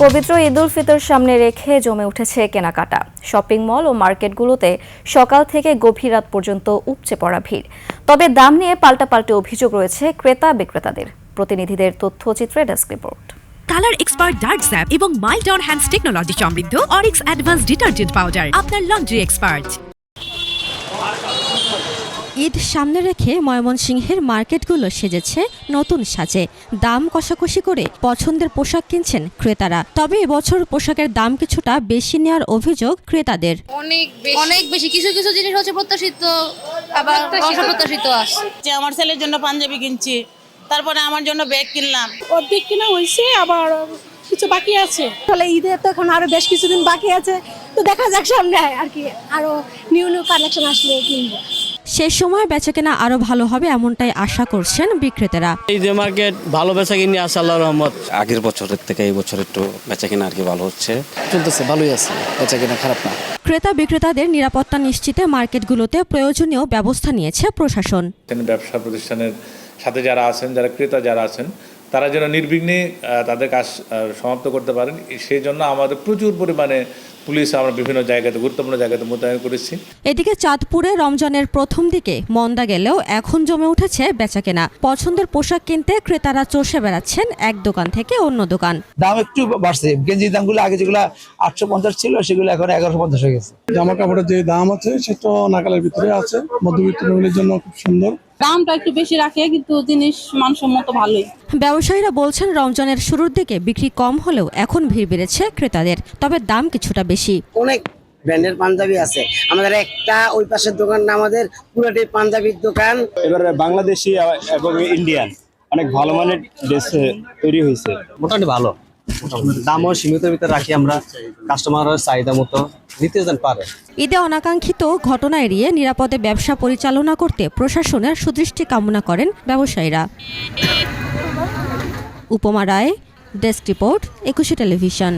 পবিত্র ঈদ উল ফিতর সামনে রেখে জমে উঠেছে কেনাকাটা। শপিং মল ও মার্কেটগুলোতে সকাল থেকে গভীর রাত পর্যন্ত উপচে পড়া ভিড়। তবে দাম নিয়ে পাল্টাপাল্টি অভিযোগ রয়েছে ক্রেতা বিক্রেতাদের। প্রতিনিধিদের তথ্যচিত্রে desk report. Colour expert dark স্যাপ এবং মাইল্ড অন হ্যান্ডস টেকনোলজি সমৃদ্ধ অরিক্স অ্যাডভান্স ডিটারজেন্ট পাউডার আপনার লন্ড্রি এক্সপার্ট। ঈদ সামনে রেখে ময়মনসিংহের মার্কেটগুলো সেজেছে নতুন সাজে। দাম কষাকষি করে পছন্দের পোশাক কিনছেন ক্রেতারা। তবে এবছর পোশাকের দাম কিছুটা বেশি নেওয়ার অভিযোগ ক্রেতাদের। অনেক বেশি। কিছু কিছু জিনিস হচ্ছে প্রত্যাশিত, আবার অপ্রত্যাশিত আসছে। যে আমার ছেলের জন্য পাঞ্জাবি কিনছি, তারপরে আমার জন্য ব্যাগ কিনলাম। অর্ধেক কিনা হয়েছে, আবার কিছু বাকি আছে। তাহলে ঈদের তো এখন আরো বেশ কিছুদিন বাকি আছে, তো দেখা যাক সামনে আর কি আরো নিউ কালেকশন আসলে কিনবো। শেষ সময় বেচাকেনা আরো ভালো হবে এমনটাই আশা করছেন বিক্রেতারা। এই যে মার্কেট ভালো বেচাকেনি আছে আল্লাহর রহমত। আগের বছরের থেকে এই বছর একটু বেচাকেনা আর কি ভালো হচ্ছে, চলতেছে, ভালোই আছে, বেচাকেনা খারাপ না। ক্রেতা বিক্রেতাদের নিরাপত্তা নিশ্চিতে মার্কেটগুলোতে প্রয়োজনীয় ব্যবস্থা নিয়েছে প্রশাসন। ব্যবসা প্রতিষ্ঠানের সাথে যারা আছেন, যারা ক্রেতা যারা আছেন, তারা যেন নির্বিঘ্নে তাদের কাজ সমাপ্ত করতে পারেন, সেই জন্য আমাদের প্রচুর পরিমাণে পুলিশ আমরা বিভিন্ন জায়গাতে গুরুত্বপূর্ণ জায়গাতে মোতায়েন করেছি। এদিকে চাঁদপুরে রমজানের প্রথম দিকে মন্দা গেলেও এখন জমে উঠেছে বেচাকেনা। পছন্দের পোশাক কিনতে ক্রেতারা চষে বেড়াচ্ছেন এক দোকান থেকে অন্য দোকান। দাম একটু বাড়ছে, গেঞ্জির দামগুলো আগে যেগুলো 850 ছিল সেগুলো এখন 1150 হয়ে গেছে। জামা কাপড়ের যে দাম আছে সেটা নাগালের ভিতরে আছে, মধ্যবিত্ত ফ্যামিলির জন্য খুব সুন্দর। দামটা একটু বেশি রাখে, কিন্তু জিনিস মানসম্মত ভালোই। ব্যবসায়ীরা বলছেন রমজানের শুরুর দিকে বিক্রি কম হলেও এখন ভিড় বেড়েছে ক্রেতাদের, তবে দাম কিছুটা বেশি। অনেক ব্র্যান্ডের পাঞ্জাবি আছে আমাদের, একটা ওই পাশের দোকানটা আমাদের পুরোটাই পাঞ্জাবির দোকান। এবারে বাংলাদেশি এবং ইন্ডিয়ান অনেক ভালো মানের ড্রেস তৈরি হয়েছে, মোটামুটি ভালো। দামও সীমিত ভিতরে রাখি আমরা, কাস্টমারের চাহিদা মতো নিতে যেন পারে। ঈদে অনাকাঙ্ক্ষিত ঘটনা এড়িয়ে নিরাপদে ব্যবসা পরিচালনা করতে প্রশাসনের সুদৃষ্টি কামনা করেন ব্যবসায়ীরা। উপমা রায়, ডেস্ক রিপোর্ট, 21 টেলিভিশন।